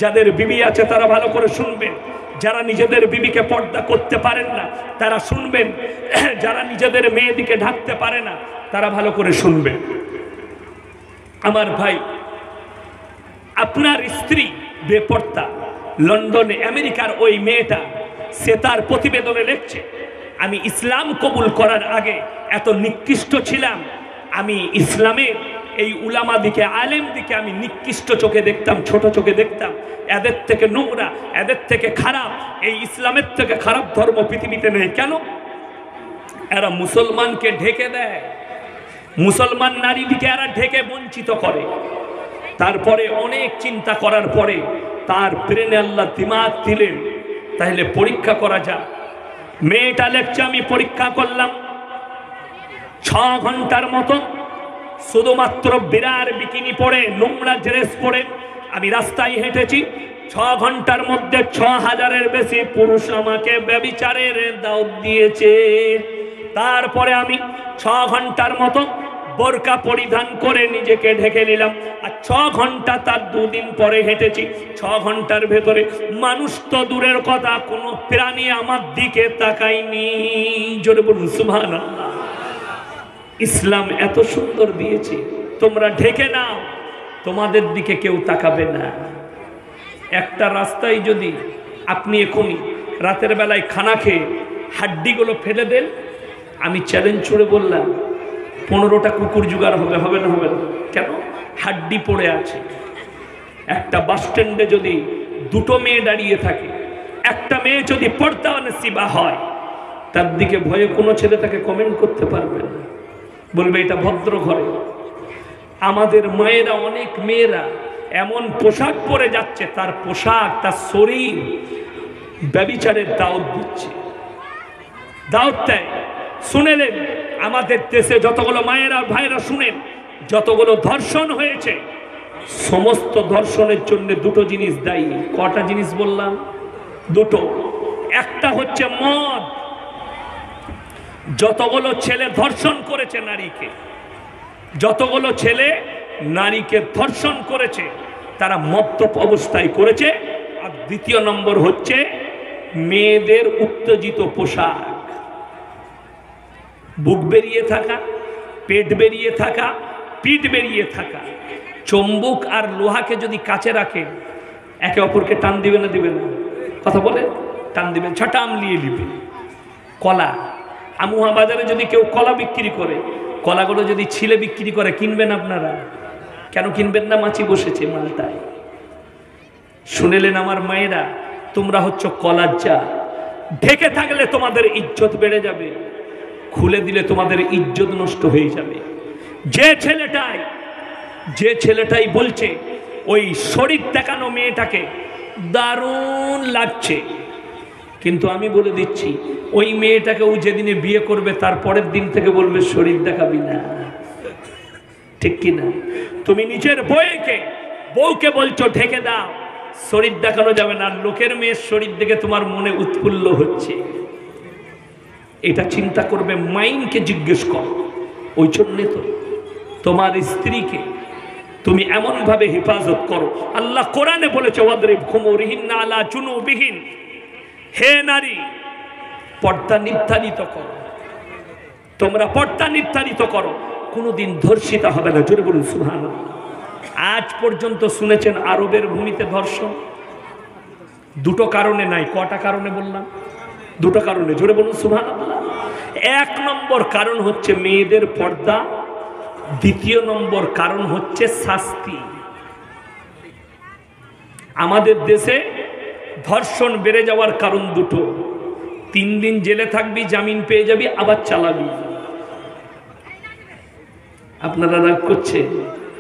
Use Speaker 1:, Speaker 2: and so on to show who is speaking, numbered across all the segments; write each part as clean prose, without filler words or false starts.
Speaker 1: যাদের বিবি আছে তারা ভালো করে শুনবেন, যারা নিজেদের বিবিকে পর্দা করতে পারেন না তারা শুনবেন, যারা নিজেদের মেয়েদিকে ঢাকতে পারে না তারা ভালো করে শুনবেন। আমার ভাই, আপনার স্ত্রী বেপর্দা, লন্ডনে আমেরিকার ওই মেয়েটা, সে তার প্রতিবেদনে লিখছে, আমি ইসলাম কবুল করার আগে এত নিকৃষ্ট ছিলাম, আমি ইসলামের এই উলামা দিকে, আলেম দিকে আমি নিকৃষ্ট চোখে দেখতাম, ছোট চোখে দেখতাম, এদের থেকে নোংরা, এদের থেকে খারাপ, এই ইসলামের থেকে খারাপ ধর্ম পৃথিবীতে নেই। কেন? এরা মুসলমানকে ঢেকে দেয়, মুসলমান নারীদিকে এরা ঢেকে বঞ্চিত করে। তারপরে অনেক চিন্তা করার পরে তার ব্রেনে আল্লাহ দিমাগ দিলেন, তাহলে পরীক্ষা করা যাক। মেয়েটা লেখছে, আমি পরীক্ষা করলাম 6 ঘন্টার মতো শুধুমাত্র বিরার বিকিনি পরে, নোংরা ড্রেস পরে আমি রাস্তায় হেঁটেছি। 6 ঘন্টার মধ্যে 6000-এর বেশি পুরুষ আমাকে ব্যভিচারের দাওয়াত দিয়েছে। তারপরে আমি 6 ঘন্টার মতো বোরকা পরিধান করে নিজেকে ঢেকে নিলাম, আর 6 ঘন্টা তার 2 দিন পরে হেঁটেছি। 6 ঘন্টার ভেতরে মানুষ তো দূরের কথা, কোনো প্রাণী আমার দিকে তাকায়নি। জোরে বলুন সুবহানাল্লাহ। ইসলাম এত সুন্দর দিয়েছে, তোমরা ঢেকে নাও, তোমাদের দিকে কেউ তাকাবে না। একটা রাস্তায় যদি আপনি এখনই রাতের বেলায় খানা খেয়ে হাড্ডিগুলো ফেলে দেন, আমি চ্যালেঞ্জ ছুড়ে বললাম 15টা কুকুর জোগাড় হবে, হবে না? হবে না। কেন? হাড্ডি পড়ে আছে। একটা বাস স্ট্যান্ডে যদি 2টো মেয়ে দাঁড়িয়ে থাকে, একটা মেয়ে যদি পর্দা নসিবা হয়, তার দিকে ভয়ে কোনো ছেলে তাকে কমেন্ট করতে পারবে না, বলবে এটা ভদ্র ঘরে। আমাদের মায়েরা, অনেক মেয়েরা এমন পোশাক পরে যাচ্ছে, তার পোশাক, তার শরীর ব্যভিচারের দাওয়াত দিচ্ছে, দাওয়াত দেয়। শুনেলেন আমাদের দেশে যতগুলো মায়েরা ভাইরা, শুনেন, যতগুলো ধর্ষণ হয়েছে, সমস্ত ধর্ষণের জন্য 2টো জিনিস দায়ী। কটা জিনিস বললাম? 2টো। একটা হচ্ছে মদ। যতগুলো ছেলে ধর্ষণ করেছে নারীকে, যতগুলো ছেলে নারীকে ধর্ষণ করেছে, তারা মদ্যপ অবস্থায় করেছে। আর 2য় নম্বর হচ্ছে মেয়েদের উত্তেজিত পোশাক, বুক বেরিয়ে থাকা, পেট বেরিয়ে থাকা, পিঠ বেরিয়ে থাকা। চুম্বক আর লোহাকে যদি কাছে রাখে, একে অপরকে টান দিবে না? দিবে না? কথা বলে টান দিবেন, ছটা আমলিয়ে নিবে। কলা, আমুহা বাজারে যদি কেউ কলা বিক্রি করে, কলাগুলো যদি ছিলে বিক্রি করে, কিনবেন আপনারা? কেন কিনবেন না? মাছি বসেছে মালটায়। শুনেলেন আমার মায়েরা, তোমরা হচ্ছে কলার যা। ঢেকে থাকলে তোমাদের ইজ্জত বেড়ে যাবে, খুলে দিলে তোমাদের ইজ্জত নষ্ট হয়ে যাবে। যে ছেলেটাই বলছে ওই শরীর দেখানো মেয়েটাকে দারুণ লাগছে, কিন্তু আমি বলে দিচ্ছি, ওই মেয়েটাকে ও যেদিনে বিয়ে করবে তার পরের দিন থেকে বলবে শরীর দেখাবি না। ঠিক কিনা? তুমি নিজের বউকে বলছো ঢেকে দাও, শরীর দেখানো যাবে না, লোকের মেয়ের শরীর দেখে তোমার মনে উৎফুল্ল হচ্ছে। এটা চিন্তা করবে, মাইনকে জিজ্ঞেস করো। ওই জন্যে তো তোমার স্ত্রীকে তুমি এমন ভাবে হেফাজত করো। আল্লাহ কোরআনে বলেছে, ওয়াদরিব খুমুরিহিন্না আলা জুনুবিহিন, হে নারী পর্দা নির্ধারিত করো, তোমরা পর্দা নির্ধারিত করো, কোনোদিন ধর্ষিতা হবে না। জোরে বলুন সুবহানাল্লাহ। আজ পর্যন্ত শুনেছেন আরবের ভূমিতে ধর্ষণ? 2টো কারণে নাই। কটা কারণে বললাম? 2টো কারণে। জোরে বলুন সুবহানাল্লাহ। 1 নম্বর কারণ হচ্ছে মেয়েদের পর্দা, 2য় নম্বর কারণ হচ্ছে শাস্তি। আমাদের দেশে ধর্ষণ বেড়ে যাওয়ার কারণ 2টো। 3 দিন জেলে থাকবি, জামিন পেয়ে যাবি, আবার চালাবি। আপনারা রাগ করছে,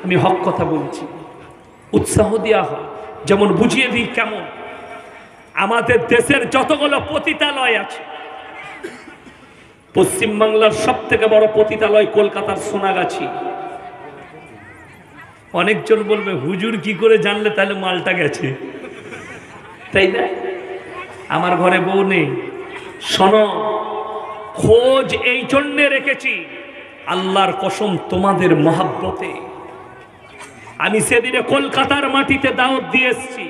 Speaker 1: আমি হক কথা বলছি। উৎসাহ দেওয়া হয়, যেমন বুঝিয়ে দিই কেমন। আমাদের দেশের যতগুলো পতিতালয় আছে, পশ্চিমবাংলার সবথেকে বড় পতিতালয় কলকাতার সোনাগাছি। অনেকজন বলবে হুজুর কি করে জানলে? তাহলে মালটা গেছে, তাই না? আমার ঘরে বউ নেই, শোনো, খোঁজ এই জন্যে রেখেছি, আল্লাহর কসম তোমাদের মহাব্বতে। আমি সেদিনে কলকাতার মাটিতে দাওয়াত দিয়ে এসেছি,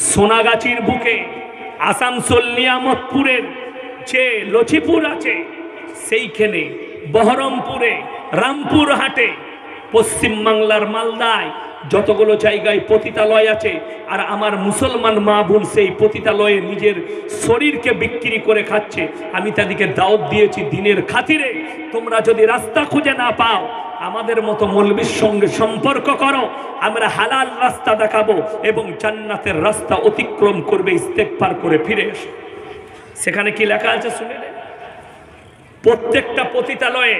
Speaker 1: সোনাগাছির বুকে আসানসোল নিয়ামতপুরের যে লছিপুর আছে সেইখানে, বহরমপুরে, রামপুরহাটে, পশ্চিমবাংলার মালদায় যতগুলো জায়গায় পতিতালয় আছে, আর আমার মুসলমান মা বোন সেই পতিতালয়ে নিজের শরীরকে বিক্রি করে খাচ্ছে। আমি তাদেরকে দাওয়াত দিয়েছি, দিনের খাতিরে তোমরা যদি রাস্তা খুঁজে না পাও আমাদের মতো মৌলবীর সঙ্গে সম্পর্ক করো, আমরা হালাল রাস্তা দেখাবো এবং জান্নাতের রাস্তা অতিক্রম করবে, ইস্তেগফার করে ফিরে এসো। সেখানে কি লেখা আছে শুনে নেন। প্রত্যেকটা পতিতালয়ে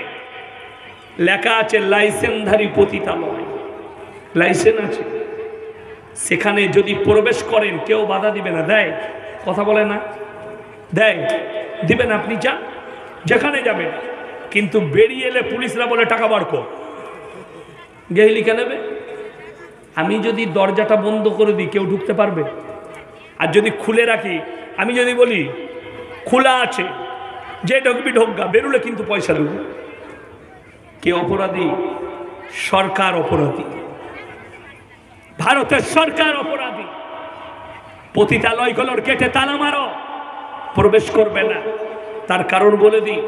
Speaker 1: লেখা আছে লাইসেন্সধারী পতিতালয়, লাইসেন্স আছে। সেখানে যদি প্রবেশ করেন কেউ বাধা দিবে না, দেয়? কথা বলে না, দেয়? দিবেন, আপনি যান যেখানে যাবেন। কিন্তু বেরিয়ে এলে পুলিশরা বলে টাকা বার কর, গেয়ে লিখে নেবে। আমি যদি দরজাটা বন্ধ করে দিই কেউ ঢুকতে পারবে? আর যদি খুলে রাখি, আমি যদি বলি খোলা আছে, যে ঢুকবি ঢোকগা, বেরুলে কিন্তু পয়সা দেব। কে অপরাধী? সরকার অপরাধী, ভারতের সরকার অপরাধী। পতিতালয়গুলোর গেটে তালা মারো, প্রবেশ করবে না। তার কারণ বলে দিই,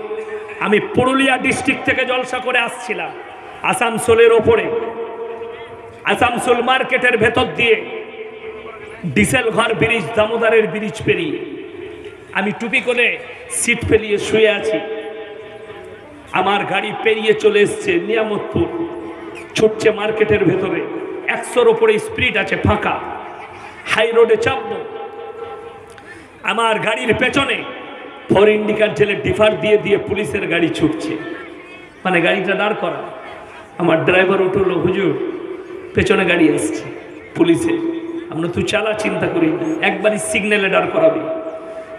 Speaker 1: আমি পুরুলিয়া ডিস্ট্রিক্ট থেকে জলসা করে আসছিলাম, আসানসোলের ওপরে, আসানসোল মার্কেটের ভেতর দিয়ে ডিসেল ঘর ব্রিজ, দামোদরের ব্রিজ পেরিয়ে আমি টুপি করে সিট ফেলিয়ে শুয়ে আছি। আমার গাড়ি পেরিয়ে চলে এসছে নিয়ামতপুর, ছুটছে মার্কেটের ভেতরে, 100-র ওপরে স্পিড আছে, ফাঁকা হাই রোডে চাপবো। আমার গাড়ির পেছনে ফর ইন্ডিকার জেলে ডিফার দিয়ে দিয়ে পুলিশের গাড়ি ছুটছে, মানে গাড়িটা দাঁড় করা। আমার ড্রাইভার উঠল, হুজুর পেছনে গাড়ি আসছে পুলিশের। আমরা তুই চালা, চিন্তা করি না, একবারই সিগন্যালে দাঁড় করাবি।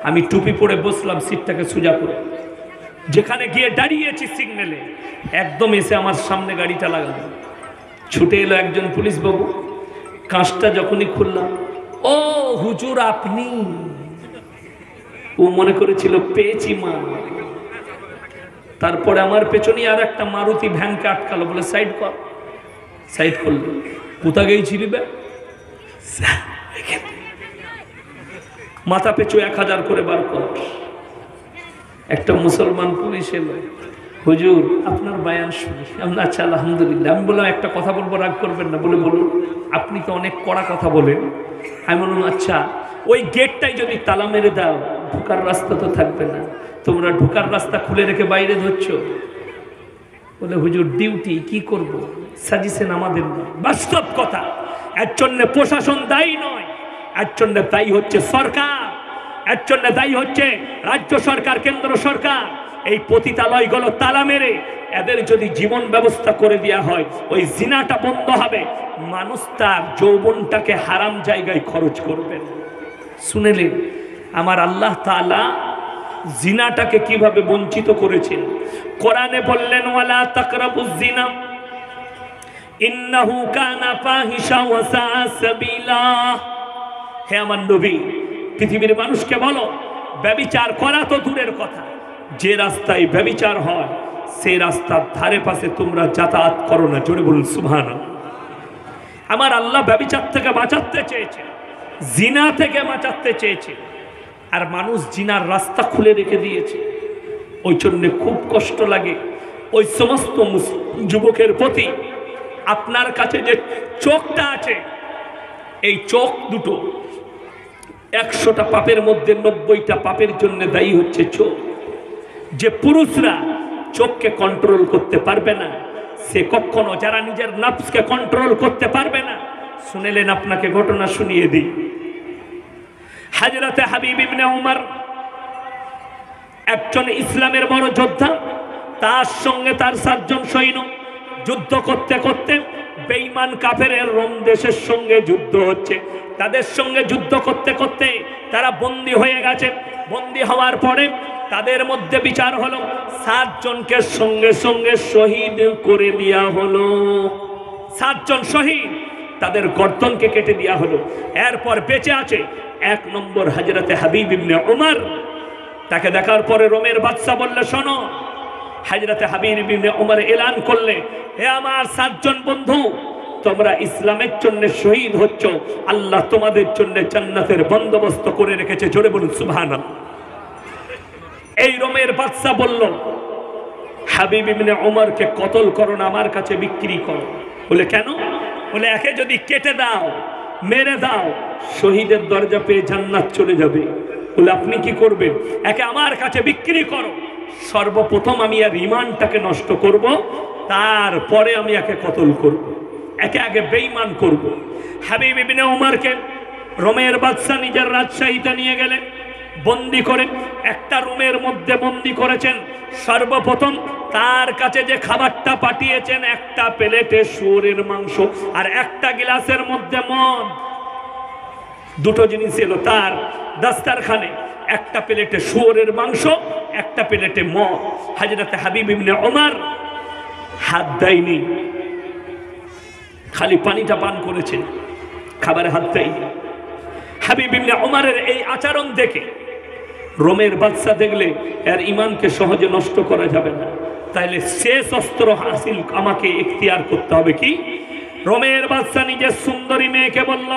Speaker 1: আমি টুপি পরে বসলাম, সিটটাকে সোজা করে, যেখানে গিয়ে দাঁড়িয়েছি সিগন্যালে একদম এসে আমার সামনে গাড়িটা লাগালো। ছুটে এলো একজন পুলিশ বাবু, কাঁচটা যখনই খুললাম, ও হুজুর আপনি। ও মনে করেছিল পেয়েছি মা। তারপরে আমার পেছনে আর একটা মারুতি ভ্যানকে আটকালো, বলে সাইড কর। সাইড করলো, কোথা গেছিলি বে? মাথা পেছু 1000 করে বার কর। একটা মুসলমান পুলিশ এলো, হুজুর আপনার বায়ান শুনি। আমি আচ্ছা আলহামদুলিল্লাহ। আমি বললাম একটা কথা বলবো, রাগ করবেন না? বলে বলুন। আপনি তো অনেক কড়া কথা বলেন। আমি বললাম আচ্ছা ওই গেটটাই যদি তালা মেরে দাও ঢোকার রাস্তা তো থাকবে না, তোমরা ঢোকার রাস্তা খুলে রেখে বাইরে ধরছো। বলে হুজুর ডিউটি, কি করব, সাজেশন আমাদের নয়। বাস্তব কথা, এর জন্য প্রশাসন দায়ী নয়, এর জন্য দায়ী হচ্ছে সরকার, এর জন্য দায়ী হচ্ছে রাজ্য সরকার, কেন্দ্র সরকার। এই পতিতালয়গুলো তালা মেরে এদের যদি জীবন ব্যবস্থা করে দেওয়া হয়, ওই জিনাটা বন্ধ হবে, মানুষ তার যৌবনটাকে হারাম জায়গায় খরচ করবেন। শুনেলেন আমার আল্লাহ তাআলা জিনাটাকে কিভাবে বঞ্চিত করেছেন। কোরআনে বললেন ওয়ালা তাকরাবুজ জিনা ইন্নাহু কানা ফাহিশা ওয়া সাআ সাবিলা। হে আমার নবী, পৃথিবীর মানুষকে বলো ব্যভিচার করা তো দূরের কথা, যে রাস্তায় ব্যভিচার হয় সেই রাস্তার ধারে পাশে তোমরা যাতায়াত করো না। জোরে বলুন সুবহানাল্লাহ। আমার আল্লাহ ব্যভিচার থেকে বাঁচাতে চেয়েছে, জিনা থেকে বাঁচাতে চেয়েছে, আর মানুষ জিনার রাস্তা খুলে রেখে দিয়েছে। ওই জন্য খুব কষ্ট লাগে ওই সমস্ত যুবকের প্রতি। আপনার কাছে যে চোখটা আছে, এই চোখ দুটো 100টা পাপের মধ্যে 90টা পাপের জন্য দায়ী হচ্ছে চোখ। যে পুরুষরা চোখকে কন্ট্রোল করতে পারবে না, সে কখনো, যারা নিজের নফসকে কন্ট্রোল করতে পারবে না, শুনেলেন আপনাকে ঘটনা শুনিয়ে দিই। হযরতে হাবিব ইবনে উমর একজন ইসলামের বড় যোদ্ধা, তার সঙ্গে তার 7 জন সৈন্য যুদ্ধ করতে করতে বেঈমান কাফেরের রোম দেশের সঙ্গে যুদ্ধ হচ্ছে। তাদের সঙ্গে যুদ্ধ করতে করতে তারা বন্দী হয়ে গেছে। বন্দী হওয়ার পরে তাদের মধ্যে বিচার হলো, 7 জনকে সঙ্গে সঙ্গে শহীদ করে দেওয়া হলো। 7 জন শহীদ, তাদের গর্দনকে কেটে দেওয়া হলো। এরপর বেঁচে আছে 1 নম্বর হযরতে হাবিব ইবনে উমর। তাকে দেখার পরে রোমের বাদশা বললে, শোনো, হযরতে হাবিব ইবনে উমর এলান করলে, হে আমার 7 জন বন্ধু, তোমরা ইসলামের জন্য শহীদ হচ্ছ, আল্লাহ তোমাদের জন্য জান্নাতের বন্দোবস্ত করে রেখেছে। জোরে বলুন সুবহানাল্লাহ। এই রোমের বাদশা বলল, হাবিব ইবনে উমরকে কতল করো না, আমার কাছে বিক্রি করো। বলে কেন? বলে একে যদি কেটে দাও, মেরে দাও, শহীদের দরজা পেয়ে জান্নাত চলে যাবে। বলে আপনি কি করবেন? একে আমার কাছে বিক্রি করো, সর্বপ্রথম আমি আর ঈমানটাকে নষ্ট করব, তারপরে আমি একে কতল করব, একে আগে বেঈমান করব। হাবিব ইবনে উমরকে রোমের বাদশা নিজের রাজশাহীতে নিয়ে গেলেন, বন্দি করে একটা রুমের মধ্যে বন্দি করেছেন। সর্বপ্রথম তার কাছে যে খাবারটা পাঠিয়েছেন, একটা প্লেটে শুয়োরের মাংস আর একটা গ্লাসের মধ্যে মদ। দুটো জিনিস এলো তার দাস্তারখানে, একটা প্লেটে শুয়োরের মাংস, একটা প্লেটে মদ। হযরতে হাবিব ইবনে উমর হাত দেয়নি, খালি পানিটা পান করেছেন, খাবারে হাত দেয়নি। হাবিব ইবনে উমরের এই আচরণ দেখে রোমের বাদশা দেখলে এর ঈমানকে সহজে নষ্ট করা যাবে না, তাইলে শেষ অস্ত্র হাসিল আমাকে ইখতিয়ার করতে হবে। কি? রোমের বাদশা নিজের সুন্দরী মেয়েকে বলল,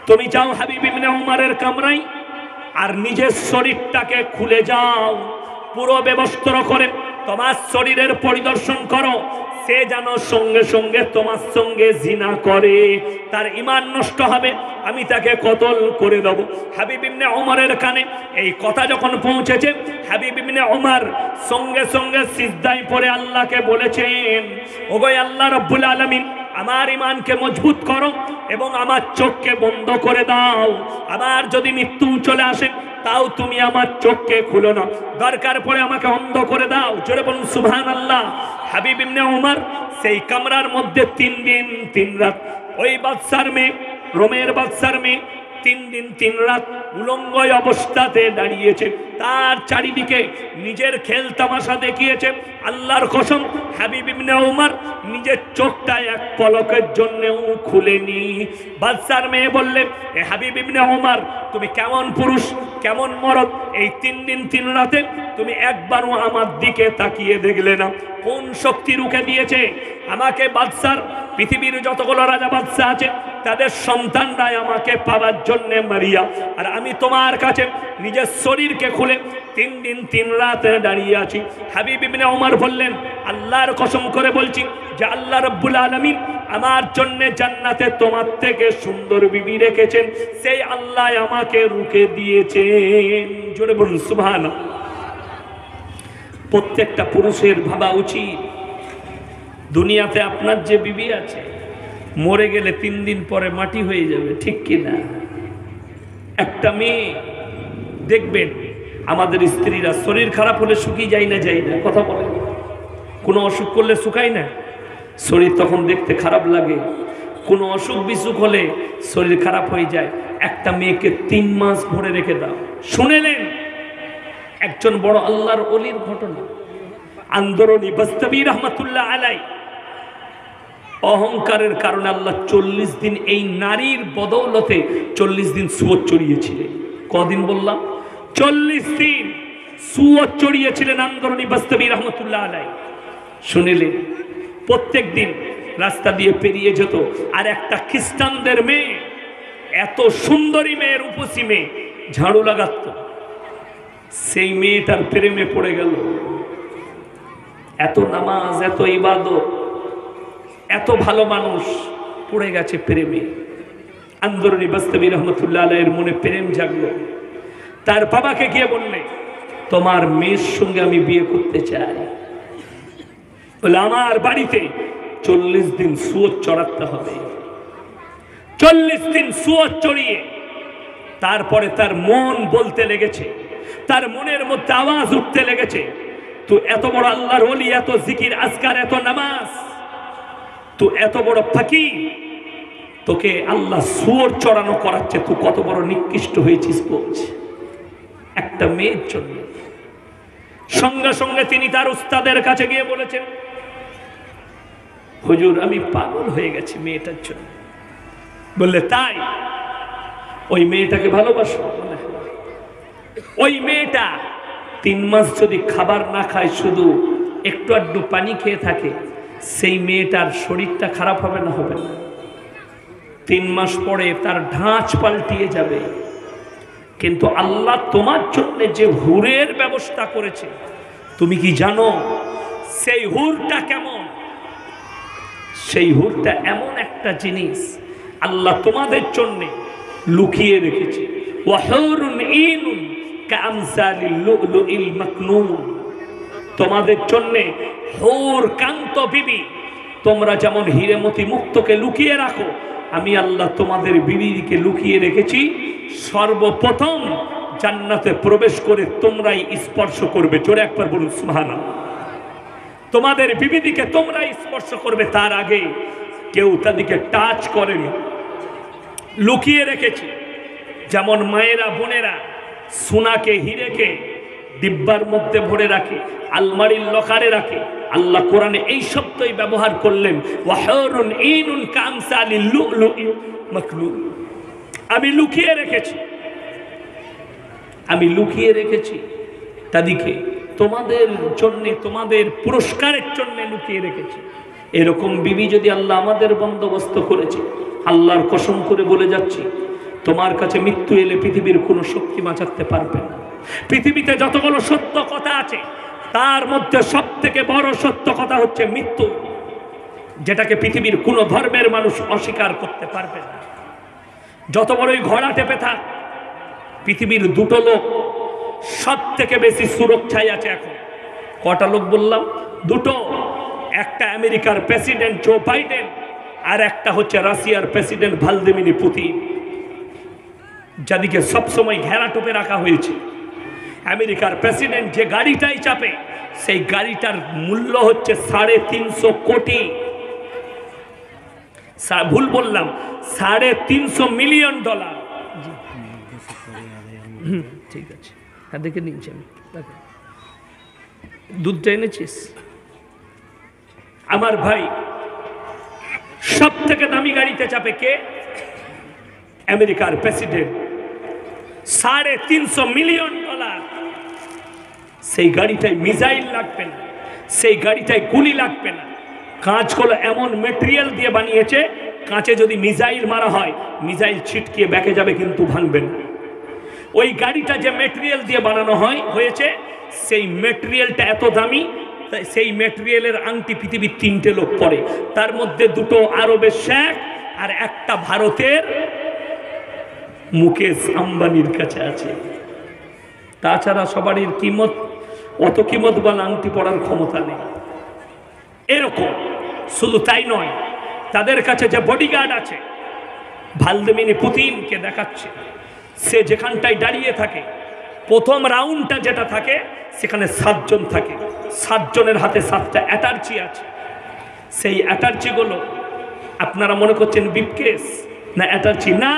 Speaker 1: তুমি যাও হাবিব ইবনে উমরের কামরায় আর নিজের শরীরটাকে খুলে যাও, পুরো ব্যবস্ত্র করে তোমার শরীরের পরিদর্শন করো, সে যেন সঙ্গে সঙ্গে তোমার সঙ্গে জিনা করে, তার ঈমান নষ্ট হবে, আমি তাকে কতল করে দেব। হাবিব ইবনে উমরের কানে এই কথা যখন পৌঁছেছে, হাবিব ইবনে উমর সঙ্গে সঙ্গে সিজদায় পড়ে আল্লাহকে বলেছেন, ওগো আল্লাহ রাব্বুল আলামিন, আমার ঈমানকে মজবুত করো এবং আমার চোখকে বন্ধ করে দাও। আমার যদি মৃত্যু চলে আসে তাও তুমি আমার চোখকে খুলো না, দরকার পড়ে আমাকে অন্ধ করে দাও। জোরে বলুন সুবহানাল্লাহ। হাবিব ইবনে উমর সেই কামরার মধ্যে 3 দিন 3 রাত, ওই বাদশার মেয়ে, রোমের বাদশার মেয়ে 3 দিন 3 রাত উলঙ্গ অবস্থাতে দাঁড়িয়েছে, তার চারিদিকে নিজের খেল তামাশা দেখিয়েছে। আল্লাহর কসম, হাবিব ইবনে উমর নিজের চোখটা এক পলকের জন্যও খুলেনি। বাদশার মেয়ে বললেন, এ হাবিব ইবনে উমর, তুমি কেমন পুরুষ, কেমন মরদ, এই 3 দিন 3 রাতে তুমি একবারও আমার দিকে তাকিয়ে দেখলে না। কোন শক্তি রুখে দিয়েছে আমাকে? বাদশার পৃথিবীর যতগুলো রাজা বাদশা আছে তাদের সন্তানরাই আমাকে পাওয়ার জন্য মারিয়া, আর আমি তোমার কাছে নিজের শরীরকে খুলে 3 দিন 3 রাত দাঁড়িয়ে আছি। হাবিব ইবনে উমর বললেন, আল্লাহর কসম করে বলছি যে আল্লাহ রাব্বুল আলামিন আমার জন্য জান্নাতে তোমার থেকে সুন্দর বিবি রেখেছেন, সেই আল্লাহ আমাকে রুখে দিয়েছেন। জোরে বলুন সুবহানাল্লাহ। প্রত্যেকটা পুরুষের ভাবা উচিত, দুনিয়াতে আপনার যে বিবি আছে মরে গেলে 3 দিন পরে মাটি হয়ে যাবে, ঠিক কি না? একটা মেয়ে দেখবেন, আমাদের স্ত্রীরা শরীর খারাপ হলে শুকিয়ে যায় না, যায় না, কথা বলে, কোনো অসুখ করলে শুকায় না, শরীর তখন দেখতে খারাপ লাগে। কোনো অসুখ বিসুখ হলে শরীর খারাপ হয়ে যায়। একটা মেয়েকে 3 মাস ভরে রেখে দাও। শুনেলেন একজন বড় আল্লাহর ওলির ঘটনা, আন্দরনি বাস্তবী রহমাতুল্লাহ আলাই। অহংকারের কারণে আল্লাহ 40 দিন এই নারীর বদৌলতে 40 দিন সুয়ত চড়িয়েছিলেন। কদিন বললাম? 40 দিন সুয়ত চড়িয়েছিলেন আন্দরনি বাস্তবী রহমাতুল্লাহ আলাই। শুনিলেন প্রত্যেক দিন রাস্তা দিয়ে পেরিয়ে যেত, আর একটা খ্রিস্টানদের মেয়ে, এত সুন্দরী মেয়ে, রূপসী মেয়ে, ঝাড়ু লাগাত, সেই মেয়েটার প্রেমে পড়ে গেল। এত নামাজ, এত ইবাদত, এত ভালো মানুষ, পড়ে গেছে প্রেমে। আন্দরনি বাস্তবী রহমতুল্লাহ আলাইহির মনে প্রেম জাগলো। তার বাবাকে গিয়ে বললে, তোমার মেয়ের সঙ্গে আমি বিয়ে করতে চাই। বলে আমার বাড়িতে 40 দিন সুয়ত চড়াতে হবে। 40 দিন সুয়ত চড়িয়ে তারপরে তার মন বলতে লেগেছে, তার মনের মধ্যে আওয়াজ উঠতে লেগেছে, তো এত বড় আল্লাহর ওলি, এত জিকির আজকার, এত নামাজ, তো এত বড় ফাকির, তোকে আল্লাহ সুয়ত চড়ানো করাচ্ছে, তুই কত বড় নিকৃষ্ট হয়েছিস বলছে একটা মেয়ের জন্য। সঙ্গে সঙ্গে তিনি তার উস্তাদের কাছে গিয়ে বলেছেন, হুজুর আমি পাগল হয়ে গেছি মেয়েটার জন্য। বললে তাই? ওই মেয়েটাকে ভালোবাসো? বলে ওই মেয়েটা 3 মাস যদি খাবার না খায়, শুধু একটু আধটু পানি খেয়ে থাকে, সেই মেয়েটার শরীরটা খারাপ হবে না হবে না? 3 মাস পরে তার ঢাঁচ পাল্টিয়ে যাবে। কিন্তু আল্লাহ তোমার জন্য যে হুরের ব্যবস্থা করেছে, তুমি কি জানো সেই হুরটা কেমন? সেই হুরটা এমন একটা জিনিস আল্লাহ তোমাদের জন্য লুকিয়ে রেখেছে। ওয়াহুরুন ইনুন কামসালিল লুলুইল মাকনুন, তোমাদের জন্য হুর কান্ত বিবি, তোমরা যেমন হীরেমতি মুক্তকে লুকিয়ে রাখো, আমি আল্লাহ তোমাদের বিবিকে লুকিয়ে রেখেছি। সর্বপ্রথম জান্নাতে প্রবেশ করে তোমরাই স্পর্শ করবে। জোরে একবার বলুন সুবহানাল্লাহ। তোমাদের বিবিদিকে তোমরাই স্পর্শ করবে, তার আগে কেউ তাদেরকে টাচ করেনি, লুকিয়ে রেখেছি। যেমন মায়েরা বোনেরা সোনাকে হিরেকে ডিব্বার মধ্যে ভরে রাখে, আলমারির লকারে রাখে, আল্লাহ কোরআনে এই শব্দই ব্যবহার করলেন, ওয়াহুরুন ইনুন কামসালিল লুলুইল মাকনুন। আমি লুকিয়ে রেখেছি, আমি লুকিয়ে রেখেছি তাদেরকে তোমাদের জন্য, তোমাদের পুরস্কারের জন্য লুকিয়ে রেখেছি। এরকম বিবি যদি আল্লাহ আমাদের বন্দোবস্ত করেছে, আল্লাহর কসম করে বলে যাচ্ছি, তোমার কাছে মৃত্যু এলে পৃথিবীর কোনো শক্তি বাঁচাতে পারবে না। পৃথিবীতে যতগুলো সত্য কথা আছে তার মধ্যে সব থেকে বড় সত্য কথা হচ্ছে মৃত্যু, যেটাকে পৃথিবীর কোনো ধর্মের মানুষ অস্বীকার করতে পারবে না। যত বড়ই ঘোড়া টেপে থাক, পৃথিবীর দুটো লোক সব থেকে বেশি সুরক্ষায় আছে এখন। কটা লোক বললাম? দুটো। একটা আমেরিকার প্রেসিডেন্ট জো বাইডেন, আর একটা হচ্ছে রাশিয়ার প্রেসিডেন্ট ভ্লাদিমির পুতিন, যাদেরকে সবসময় ঘেরা টোপে রাখা হয়েছে। আমেরিকার প্রেসিডেন্ট যে গাড়িটাই চাপে, সেই গাড়িটার মূল্য হচ্ছে 350 কোটি, ভুল বললাম, 350 মিলিয়ন ডলার। ঠিক আছে, হ্যাঁ দেখে নিয়েছি আমি। দুধটা এনেছিস? আমার ভাই, সব থেকে দামি গাড়িতে চাপে কে? আমেরিকার প্রেসিডেন্ট। 350 million dollar. সেই গাড়িটায় মিসাইল লাগবে না, সেই গাড়িটায় গুলি লাগবে না। কাঁচগুলো এমন মেটেরিয়াল দিয়ে বানিয়েছে, কাঁচে যদি মিসাইল মারা হয়, মিসাইল ছিটকিয়ে ব্যাকে যাবে কিন্তু ভাঙবে না। ওই গাড়িটা যে মেটেরিয়াল দিয়ে বানানো হয়েছে, সেই মেটেরিয়ালটা এত দামি, সেই মেটেরিয়ালের আংটি পৃথিবীর 3টে লোক পরে, তার মধ্যে 2টো আরবের শেখ আর একটা ভারতের মুকেশ আম্বানির কাছে আছে। তাছাড়া সবারই কিমত, অত কিমতবান আংটি পড়ার ক্ষমতা নেই। এরকম শুধু তাই নয়, তাদের কাছে যে বডিগার্ড আছে, ভ্লাদিমির পুতিনকে দেখাচ্ছে, সে যেখানটায় দাঁড়িয়ে থাকে, প্রথম রাউন্ডটা যেটা থাকে সেখানে 7 জন থাকে, 7 জনের হাতে 7টা অ্যাটার্জি আছে। সেই অ্যাটার্জিগুলো আপনারা মনে করছেন ব্রিফকেস না অ্যাটার্জি, না,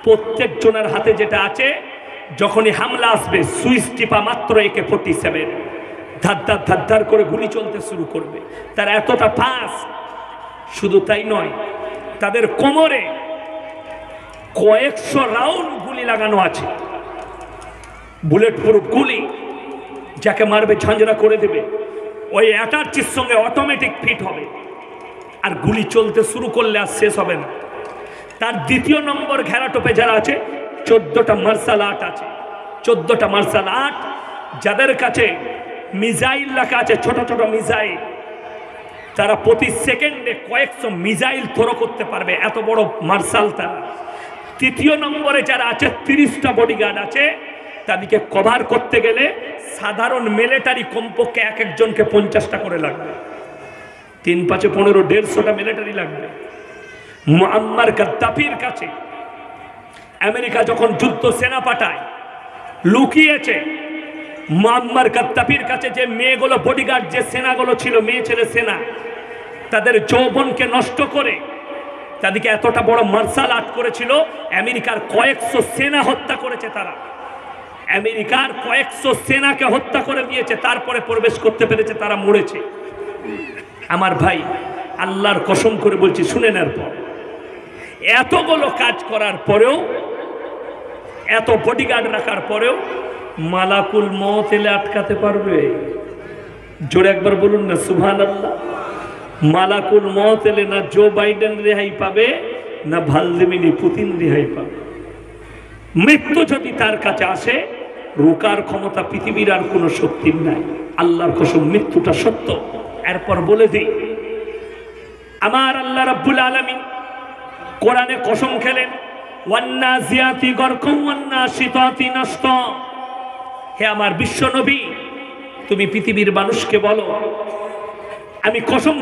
Speaker 1: প্রত্যেক জনের হাতে যেটা আছে, যখনই হামলা আসবে সুইচ টিপা মাত্র AK-47 ধার ধার ধার করে গুলি চলতে শুরু করবে। তার এতটা ফাস্ট। শুধু তাই নয়, তাদের কোমরে কয়েকশো রাউন্ড গুলি লাগানো আছে, বুলেট প্রুফ গুলি, যাকে মারবে ঝাঁঝরা করে দেবে। ওই অ্যাটার্জির সঙ্গে অটোমেটিক ফিট হবে, আর গুলি চলতে শুরু করলে আর শেষ হবে না। তার দ্বিতীয় নম্বর ঘেরাটোপে যারা আছে, 14টা মার্শাল আর্ট আছে। 14টা মার্শাল আর্ট, যাদের কাছে মিসাইল রাখা আছে, ছোট ছোট মিসাইল, তারা প্রতি সেকেন্ডে কয়েকশো মিসাইল থ্রো করতে পারবে, এত বড় মার্শাল তারা। তৃতীয় নম্বরে যারা আছে, 30টা বডিগার্ড আছে, তাদেরকে কভার করতে গেলে সাধারণ মিলিটারি কমপক্ষে এক একজনকে 50টা করে লাগবে। 3 × 5 = 15, 150টা মিলিটারি লাগবে। মুআম্মার গাদ্দাফির কাছে আমেরিকা যখন যুদ্ধ সেনা পাঠায়, লুকিয়েছে। মুআম্মার গাদ্দাফির কাছে যে মেয়েগুলো বডিগার্ড, যে সেনাগুলো ছিল, মেয়ে ছেলে সেনা, তাদের যৌবনকে নষ্ট করে তাদেরকে এতটা বড় মার্শাল আর্ট করেছিল, আমেরিকার কয়েকশো সেনা হত্যা করেছে তারা। আমেরিকার কয়েকশো সেনাকে হত্যা করে দিয়েছে, তারপরে প্রবেশ করতে পেরেছে, তারা মরেছে। আমার ভাই, আল্লাহর কসম করে বলছি, শুনে নেওয়ার পর, এতগুলো কাজ করার পরেও, এত বডিগার্ড রাখার পরেও মালাকুল মউত এলে আটকাতে পারবে? জোরে একবার বলুন না সুবহানাল্লাহ। মালাকুল মত এলে না জো বাইডেন রেহাই পাবে, না ভ্লাদিমির পুতিন রেহাই পাবে। মৃত্যু যদি তার কাছে আসে, রোকার ক্ষমতা পৃথিবীর আর কোনো শক্তির নাই। আল্লাহর কসম মৃত্যুটা সত্য। এরপর বলে দিই, আমার আল্লাহ রাব্বুল আলামিন কোরআনে কসম খেলেন, ওয়ান্নাজিয়াতি গরকাম ওয়ান্নাশিতাতি নাশতা। হে আমার বিশ্ব নবী, তুমি পৃথিবীর মানুষকে বলো, আমি কসম